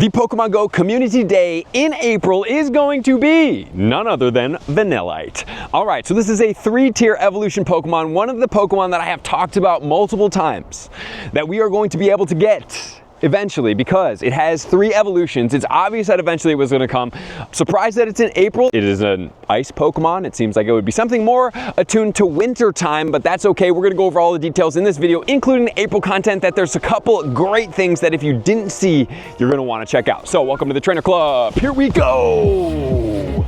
The Pokemon Go Community Day in April is going to be none other than Vanillite. Alright, so this is a 3-tier evolution Pokemon, one of the Pokemon that I have talked about multiple times that we are going to be able to get eventually because it has 3 evolutions. It's obvious that eventually it was going to come. Surprised that it's in April. It is an ice Pokemon. It seems like it would be something more attuned to winter time, but that's okay. We're going to go over all the details in this video, including the April content, that there's a couple great things that if you didn't see, you're going to want to check out. So welcome to the Trainer Club. Here we go.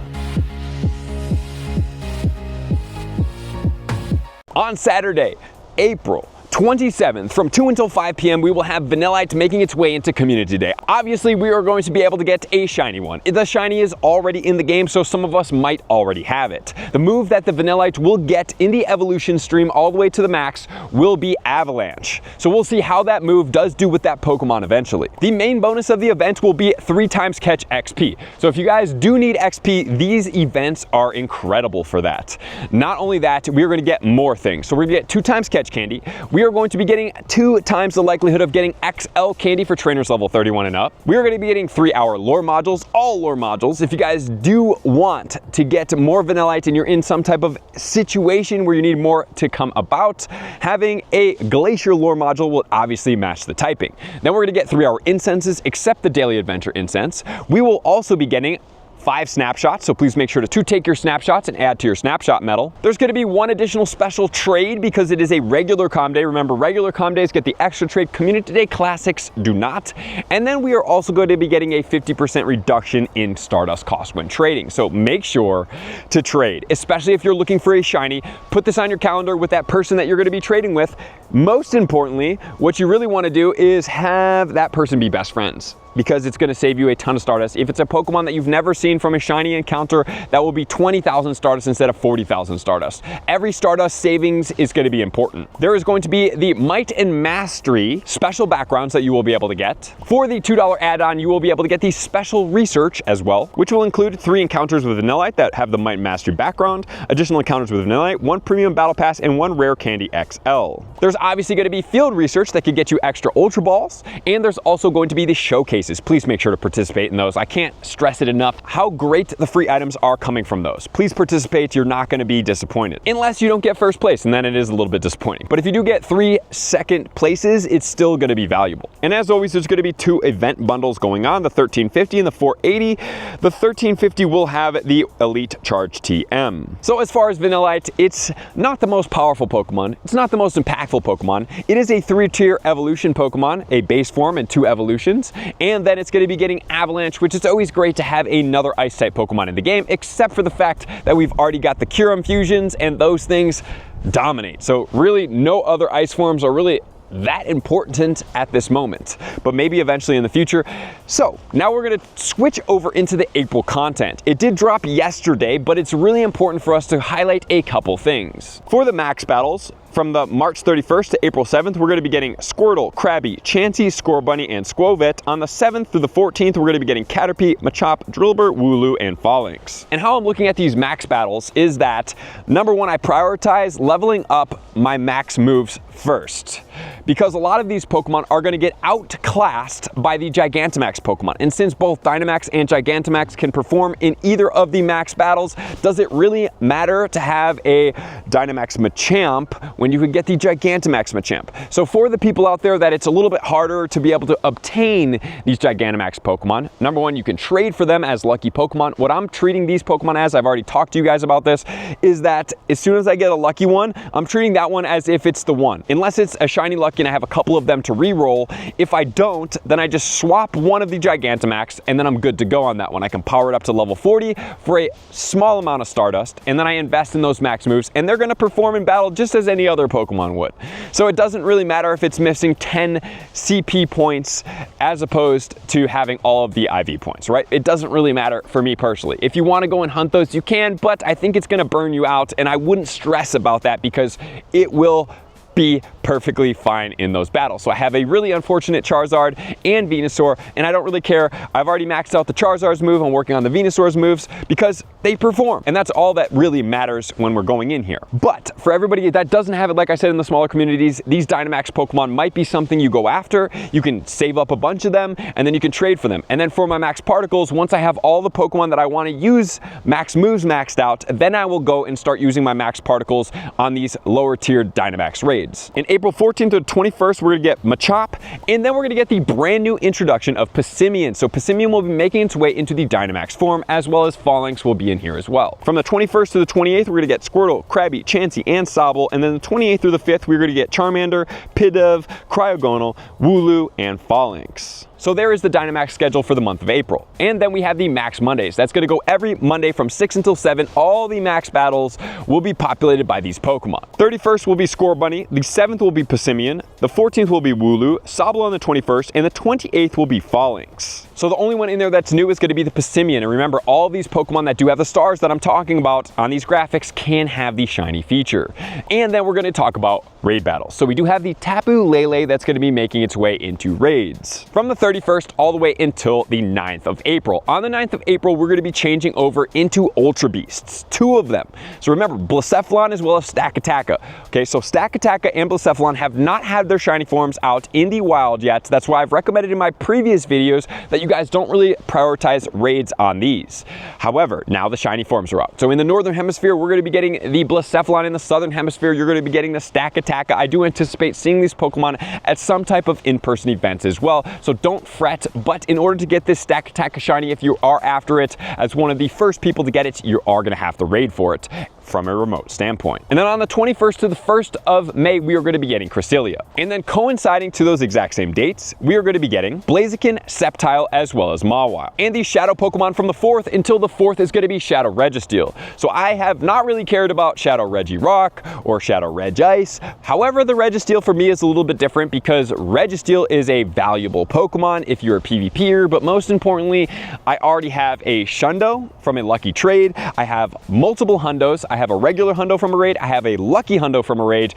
On Saturday, April 27th, from 2 until 5 p.m., we will have Vanillite making its way into Community Day. Obviously, we are going to be able to get a shiny one. The shiny is already in the game, so some of us might already have it. The move that the Vanillite will get in the evolution stream all the way to the max will be Avalanche. So we'll see how that move does do with that Pokemon eventually. The main bonus of the event will be 3 times catch XP. So if you guys do need XP, these events are incredible for that. Not only that, we are going to get more things. So we're going to get 2 times catch candy. We are going to be getting 2 times the likelihood of getting XL candy for trainers level 31 and up. We are going to be getting 3-hour lore modules, all lore modules. If you guys do want to get more Vanillite and you're in some type of situation where you need more to come about, having a glacier lore module will obviously match the typing. Then we're going to get 3-hour incenses, except the daily adventure incense. We will also be getting 5 snapshots, so please make sure to take your snapshots and add to your snapshot medal. There's going to be 1 additional special trade because it is a regular comm day. Remember, regular comm days get the extra trade. Community Day classics do not. And then we are also going to be getting a 50% reduction in Stardust cost when trading. So make sure to trade, especially if you're looking for a shiny. Put this on your calendar with that person that you're going to be trading with. Most importantly, what you really want to do is have that person be best friends, because it's going to save you a ton of Stardust. If it's a Pokemon that you've never seen from a shiny encounter, that will be 20,000 Stardust instead of 40,000 Stardust. Every Stardust savings is going to be important. There is going to be the Might and Mastery special backgrounds that you will be able to get. For the $2 add-on, you will be able to get the special research as well, which will include 3 encounters with Vanillite that have the Might and Mastery background, additional encounters with Vanillite, 1 premium battle pass, and 1 rare candy XL. There's obviously going to be field research that could get you extra Ultra Balls, and there's also going to be the showcases. Please make sure to participate in those. I can't stress it enough how great the free items are coming from those. Please participate. You're not going to be disappointed. Unless you don't get first place, and then it is a little bit disappointing. But if you do get 3 second places, it's still going to be valuable. And as always, there's going to be 2 event bundles going on, the 1350 and the 480. The 1350 will have the Elite Charge TM. So as far as Vanillite, it's not the most powerful Pokemon. It's not the most impactful Pokemon. It is a 3-tier evolution Pokemon, a base form and 2 evolutions. And then it's going to be getting Avalanche, which is always great to have another Ice-type Pokemon in the game, except for the fact that we've already got the Kyurem fusions, and those things dominate. So really, no other Ice forms are really that important at this moment, but maybe eventually in the future. So now we're going to switch over into the April content. It did drop yesterday, but it's really important for us to highlight a couple things. For the max battles, from the March 31st to April 7th, we're going to be getting Squirtle, Krabby, Chansey, Scorbunny, and Squovit. On the 7th through the 14th, we're going to be getting Caterpie, Machop, Drillbur, Wooloo, and Phalanx. And how I'm looking at these max battles is that, number 1, I prioritize leveling up my max moves first, because a lot of these Pokemon are going to get outclassed by the Gigantamax Pokemon. And since both Dynamax and Gigantamax can perform in either of the max battles, does it really matter to have a Dynamax Machamp when you can get the Gigantamax Machamp? So for the people out there that it's a little bit harder to be able to obtain these Gigantamax Pokemon, number 1, you can trade for them as lucky Pokemon. What I'm treating these Pokemon as, I've already talked to you guys about this, is that as soon as I get a lucky one, I'm treating that one as if it's the one. Unless it's a shiny lucky and I have a couple of them to re-roll. If I don't, then I just swap one of the Gigantamax and then I'm good to go on that one. I can power it up to level 40 for a small amount of Stardust, and then I invest in those max moves, and they're going to perform in battle just as any other Pokemon would. So it doesn't really matter if it's missing 10 CP points as opposed to having all of the IV points, right? It doesn't really matter for me personally. If you want to go and hunt those, you can, but I think it's going to burn you out, and I wouldn't stress about that because it will be perfectly fine in those battles. So I have a really unfortunate Charizard and Venusaur, and I don't really care. I've already maxed out the Charizard's move. I'm working on the Venusaur's moves because they perform, and that's all that really matters when we're going in here. But for everybody that doesn't have it, like I said, in the smaller communities, these Dynamax Pokemon might be something you go after. You can save up a bunch of them, and then you can trade for them. And then for my Max Particles, once I have all the Pokemon that I want to use Max Moves maxed out, then I will go and start using my Max Particles on these lower tiered Dynamax raids. In April 14th to 21st, we're going to get Machop, and then we're going to get the brand new introduction of Passimian. So Passimian will be making its way into the Dynamax form, as well as Phalanx will be in here as well. From the 21st to the 28th, we're going to get Squirtle, Krabby, Chansey, and Sobble, and then the 28th through the 5th, we're going to get Charmander, Pidove, Cryogonal, Wooloo, and Phalanx. So there is the Dynamax schedule for the month of April. And then we have the Max Mondays. That's going to go every Monday from 6 until 7. All the Max battles will be populated by these Pokemon. 31st will be Scorbunny, the 7th will be Passimian, the 14th will be Wooloo, Sobble on the 21st, and the 28th will be Phalanx. So the only one in there that's new is going to be the Passimian. And remember, all these Pokemon that do have the stars that I'm talking about on these graphics can have the shiny feature. And then we're going to talk about raid battles. So we do have the Tapu Lele that's going to be making its way into raids. From the 31st all the way until the 9th of April. On the 9th of April, we're going to be changing over into Ultra Beasts, 2 of them. So remember, Blacephalon as well as Stakataka. Okay, so Stakataka and Blacephalon have not had their shiny forms out in the wild yet. That's why I've recommended in my previous videos that you guys don't really prioritize raids on these. However, now the shiny forms are out. So in the Northern Hemisphere, we're going to be getting the Blacephalon. In the Southern Hemisphere, you're going to be getting the Stakataka. I do anticipate seeing these Pokemon at some type of in-person events as well. So don't fret, but in order to get this Stakataka shiny, if you are after it as one of the first people to get it, you are going to have to raid for it from a remote standpoint. And then on the 21st to the 1st of May, we are going to be getting Cresselia. And then coinciding to those exact same dates, we are going to be getting Blaziken, Sceptile, as well as Mawile. And the Shadow Pokemon from the 4th until the 4th is going to be Shadow Registeel. So I have not really cared about Shadow Regirock or Shadow Regice. However, the Registeel for me is a little bit different because Registeel is a valuable Pokemon if you're a PvPer, but most importantly, I already have a Shundo from a lucky trade. I have multiple Hundos. I have a regular Hundo from a raid. I have a lucky Hundo from a raid.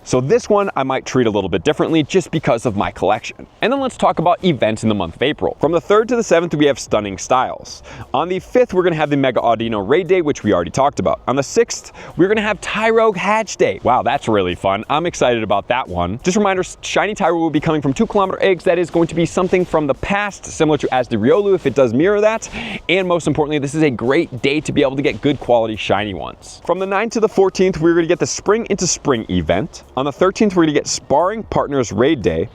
So this one I might treat a little bit differently just because of my collection. And then let's talk about events in the month of April. From the 3rd to the 7th, we have Stunning Styles. On the 5th, we're going to have the Mega Audino Raid Day, which we already talked about. On the 6th, we're going to have Tyrogue Hatch Day. Wow, that's really fun. I'm excited about that one. Just a reminder, Shiny Tyrogue will be coming from 2-kilometer eggs. That is going to be something from the past, similar to As the Riolu, if it does mirror that. And most importantly, this is a great day to be able to get good quality shiny ones. From the 9th to the 14th, we're going to get the Spring into Spring event. On the 13th, we're going to get Sparring Partners Raid Day.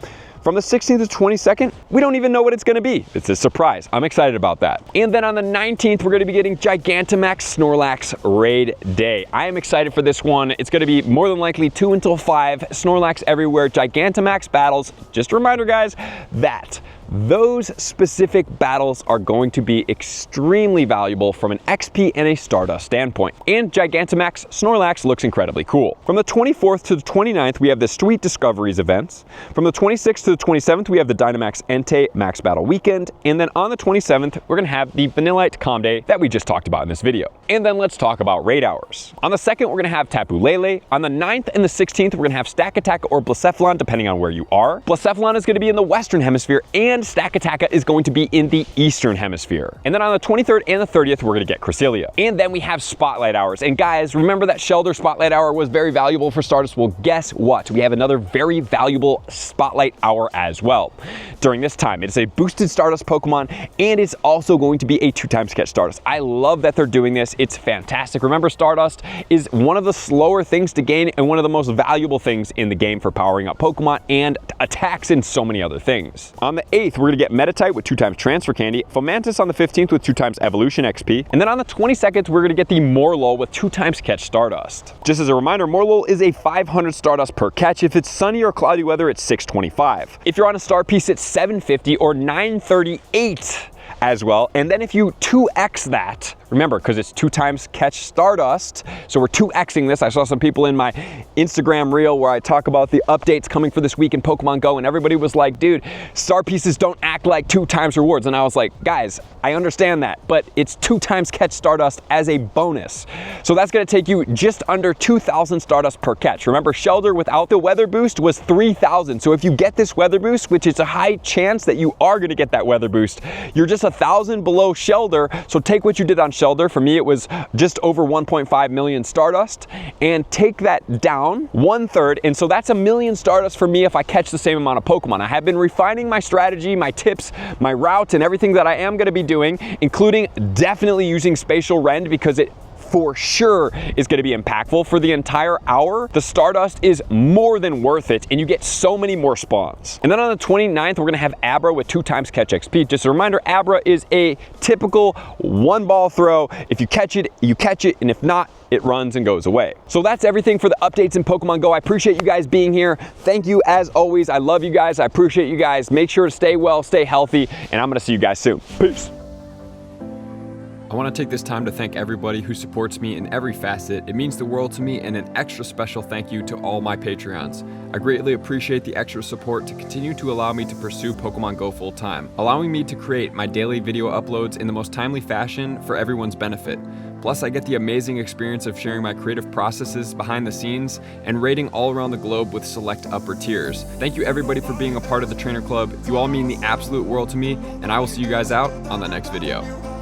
From the 16th to 22nd, we don't even know what it's going to be. It's a surprise. I'm excited about that. And then on the 19th, we're going to be getting Gigantamax Snorlax Raid Day. I am excited for this one. It's going to be more than likely 2 until 5, Snorlax everywhere, Gigantamax battles. Just a reminder, guys, that those specific battles are going to be extremely valuable from an XP and a Stardust standpoint. And Gigantamax Snorlax looks incredibly cool. From the 24th to the 29th, we have the Sweet Discoveries events. From the 26th to the 27th, we have the Dynamax Entei Max Battle Weekend. And then on the 27th, we're going to have the Vanillite Calm Day that we just talked about in this video. And then let's talk about raid hours. On the 2nd, we're going to have Tapu Lele. On the 9th and the 16th, we're going to have Stakataka or Blacephalon, depending on where you are. Blacephalon is going to be in the Western Hemisphere, and Stakataka is going to be in the Eastern Hemisphere. And then on the 23rd and the 30th, we're going to get Cresselia. And then we have Spotlight Hours. And guys, remember that Shelter Spotlight Hour was very valuable for Stardust? Well, guess what? We have another very valuable Spotlight Hour as well. During this time, it is a boosted Stardust Pokemon, and it's also going to be a 2-times catch Stardust. I love that they're doing this. It's fantastic. Remember, Stardust is one of the slower things to gain and one of the most valuable things in the game for powering up Pokemon and attacks and so many other things. On the 8th, we're going to get Meditite with 2-times Transfer Candy, Fomantis on the 15th with 2-times Evolution XP, and then on the 22nd, we're going to get the Morlul with 2-times catch Stardust. Just as a reminder, Morlul is a 500 Stardust per catch. If it's sunny or cloudy weather, it's 625. If you're on a star piece, it's 750 or 938. as well. And then if you 2x that, remember, because it's 2 times catch Stardust, so we're 2xing this. I saw some people in my Instagram reel where I talk about the updates coming for this week in Pokemon Go, and everybody was like, dude, star pieces don't act like 2 times rewards. And I was like, guys, I understand that, but it's 2 times catch Stardust as a bonus. So that's gonna take you just under 2,000 Stardust per catch. Remember, Shelter without the weather boost was 3,000. So if you get this weather boost, which is a high chance that you are gonna get that weather boost, you're just 1,000 below Shelter. So take what you did on Shelter. For me, it was just over 1.5 million Stardust, and take that down 1/3. And so that's 1 million Stardust for me if I catch the same amount of Pokemon. I have been refining my strategy, my tips, my routes, and everything that I am gonna be doing, including definitely using Spatial Rend, because it for sure is going to be impactful. For the entire hour, the Stardust is more than worth it, and you get so many more spawns. And then on the 29th, we're going to have Abra with 2 times catch XP. Just a reminder, Abra is a typical 1-ball throw. If you catch it, and if not, it runs and goes away. So that's everything for the updates in Pokemon Go. I appreciate you guys being here. Thank you as always. I love you guys. I appreciate you guys. Make sure to stay well, stay healthy, and I'm going to see you guys soon. Peace. I want to take this time to thank everybody who supports me in every facet. It means the world to me, and an extra special thank you to all my Patreons. I greatly appreciate the extra support to continue to allow me to pursue Pokemon Go full time, allowing me to create my daily video uploads in the most timely fashion for everyone's benefit. Plus, I get the amazing experience of sharing my creative processes behind the scenes and raiding all around the globe with select upper tiers. Thank you everybody for being a part of the Trainer Club. You all mean the absolute world to me, and I will see you guys out on the next video.